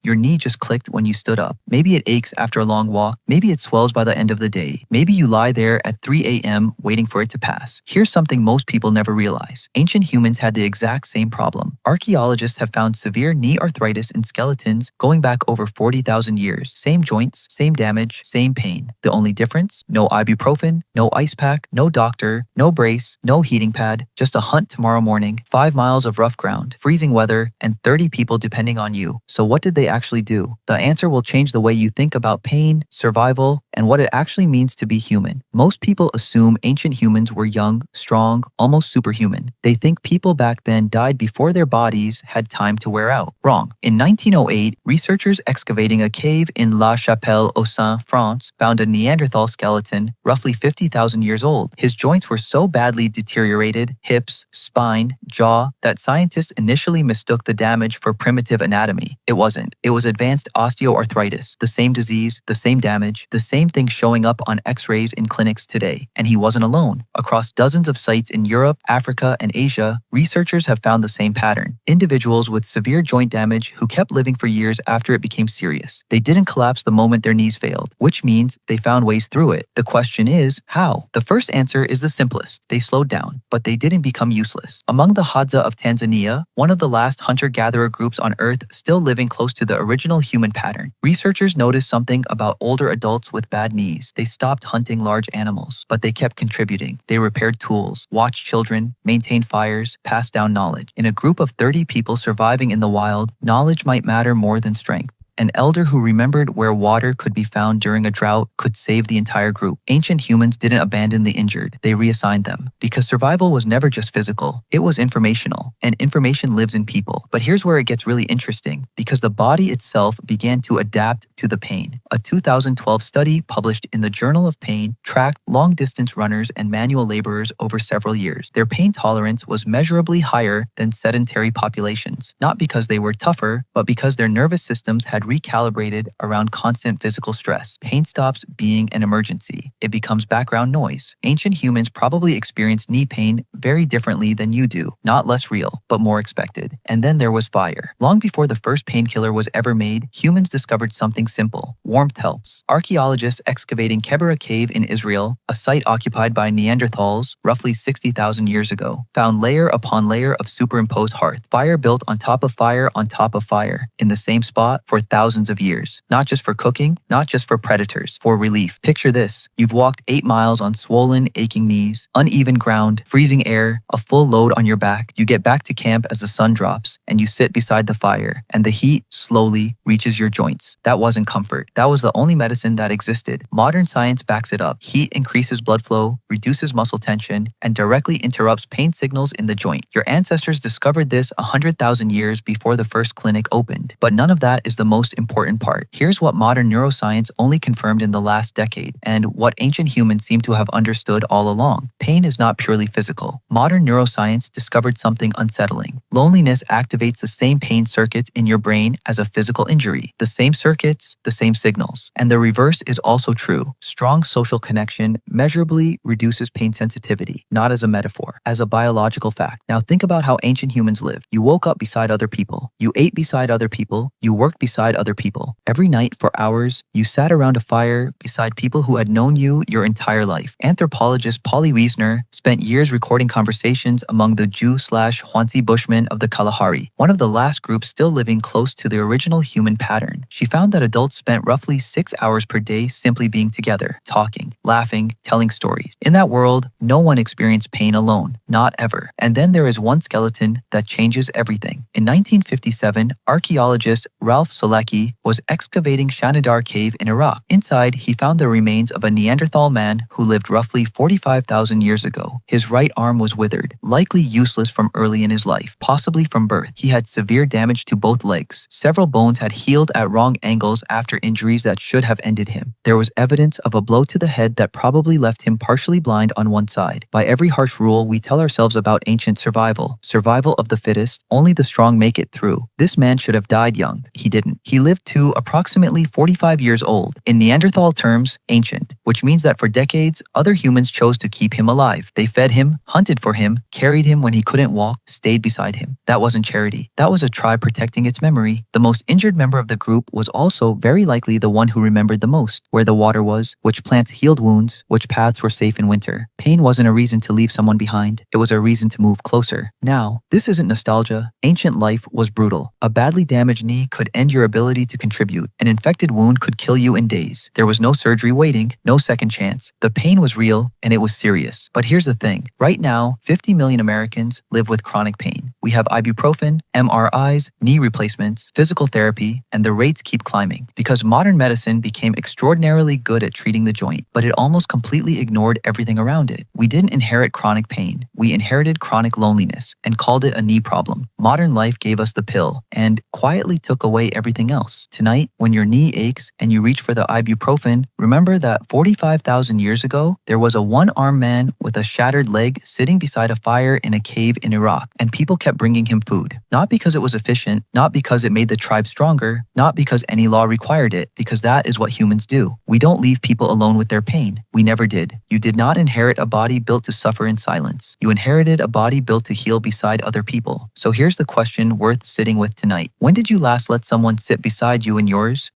Your knee just clicked when you stood up. Maybe it aches after a long walk. Maybe it swells by the end of the day. Maybe you lie there at 3 a.m. waiting for it to pass. Here's something most people never realize. Ancient humans had the exact same problem. Archaeologists have found severe knee arthritis in skeletons going back over 40,000 years. Same joints, same damage, same pain. The only difference? No ibuprofen, no ice pack, no doctor, no brace, no heating pad, just a hunt tomorrow morning, 5 miles of rough ground, freezing weather, and 30 people depending on you. So what did they actually do? The answer will change the way you think about pain, survival, and what it actually means to be human. Most people assume ancient humans were young, strong, almost superhuman. They think people back then died before their bodies had time to wear out. Wrong. In 1908, researchers excavating a cave in La Chapelle-aux-Saints, France, found a Neanderthal skeleton roughly 50,000 years old. His joints were so badly deteriorated, hips, spine, jaw, that scientists initially mistook the damage for primitive anatomy. It wasn't. It was advanced osteoarthritis, the same disease, the same damage, the same thing showing up on x-rays in clinics today. And he wasn't alone. Across dozens of sites in Europe, Africa, and Asia, researchers have found the same pattern. Individuals with severe joint damage who kept living for years after it became serious. They didn't collapse the moment their knees failed, which means they found ways through it. The question is, how? The first answer is the simplest. They slowed down, but they didn't become useless. Among the Hadza of Tanzania, one of the last hunter-gatherer groups on Earth still living close to the original human pattern, researchers noticed something about older adults with bad knees. They stopped hunting large animals, but they kept contributing. They repaired tools, watched children, maintained fires, passed down knowledge. In a group of 30 people surviving in the wild, knowledge might matter more than strength. An elder who remembered where water could be found during a drought could save the entire group. Ancient humans didn't abandon the injured. They reassigned them. Because survival was never just physical. It was informational. And information lives in people. But here's where it gets really interesting. Because the body itself began to adapt to the pain. A 2012 study published in the Journal of Pain tracked long-distance runners and manual laborers over several years. Their pain tolerance was measurably higher than sedentary populations. Not because they were tougher, but because their nervous systems had recalibrated around constant physical stress. Pain stops being an emergency. It becomes background noise. Ancient humans probably experienced knee pain very differently than you do. Not less real, but more expected. And then there was fire. Long before the first painkiller was ever made, humans discovered something simple. Warmth helps. Archaeologists excavating Kebara cave in Israel, a site occupied by Neanderthals roughly 60,000 years ago, found layer upon layer of superimposed hearth. Fire built on top of fire on top of fire, in the same spot for thousands of years. Not just for cooking, not just for predators, for relief. Picture this. You've walked 8 miles on swollen, aching knees, uneven ground, freezing air, a full load on your back. You get back to camp as the sun drops, and you sit beside the fire, and the heat slowly reaches your joints. That wasn't comfort. That was the only medicine that existed. Modern science backs it up. Heat increases blood flow, reduces muscle tension, and directly interrupts pain signals in the joint. Your ancestors discovered this 100,000 years before the first clinic opened. But none of that is the most important part. Here's what modern neuroscience only confirmed in the last decade, and what ancient humans seem to have understood all along. Pain is not purely physical. Modern neuroscience discovered something unsettling. Loneliness activates the same pain circuits in your brain as a physical injury. The same circuits, the same signals. And the reverse is also true. Strong social connection measurably reduces pain sensitivity, not as a metaphor, as a biological fact. Now think about how ancient humans lived. You woke up beside other people. You ate beside other people. You worked beside other people. Every night for hours, you sat around a fire beside people who had known you your entire life. Anthropologist Polly Wiesner spent years recording conversations among the Jew/Huanzi Bushmen of the Kalahari, one of the last groups still living close to the original human pattern. She found that adults spent roughly 6 hours per day simply being together, talking, laughing, telling stories. In that world, no one experienced pain alone, not ever. And then there is one skeleton that changes everything. In 1957, archaeologist Ralph Solecki was excavating Shanidar cave in Iraq. Inside, he found the remains of a Neanderthal man who lived roughly 45,000 years ago. His right arm was withered, likely useless from early in his life, possibly from birth. He had severe damage to both legs. Several bones had healed at wrong angles after injuries that should have ended him. There was evidence of a blow to the head that probably left him partially blind on one side. By every harsh rule we tell ourselves about ancient survival of the fittest, only the strong make it through. This man should have died young. He didn't. He lived to approximately 45 years old. In Neanderthal terms, ancient, which means that for decades, other humans chose to keep him alive. They fed him, hunted for him, carried him when he couldn't walk, stayed beside him. That wasn't charity. That was a tribe protecting its memory. The most injured member of the group was also very likely the one who remembered the most, where the water was, which plants healed wounds, which paths were safe in winter. Pain wasn't a reason to leave someone behind. It was a reason to move closer. Now, this isn't nostalgia. Ancient life was brutal. A badly damaged knee could end your ability to contribute. An infected wound could kill you in days. There was no surgery waiting, no second chance. The pain was real and it was serious. But here's the thing. Right now, 50 million Americans live with chronic pain. We have ibuprofen, MRIs, knee replacements, physical therapy, and the rates keep climbing because modern medicine became extraordinarily good at treating the joint, but it almost completely ignored everything around it. We didn't inherit chronic pain. We inherited chronic loneliness and called it a knee problem. Modern life gave us the pill and quietly took away everything else. Tonight, when your knee aches and you reach for the ibuprofen, remember that 45,000 years ago, there was a one-armed man with a shattered leg sitting beside a fire in a cave in Iraq, and people kept bringing him food. Not because it was efficient, not because it made the tribe stronger, not because any law required it, because that is what humans do. We don't leave people alone with their pain. We never did. You did not inherit a body built to suffer in silence. You inherited a body built to heal beside other people. So here's the question worth sitting with tonight. When did you last let someone sit beside you in yours?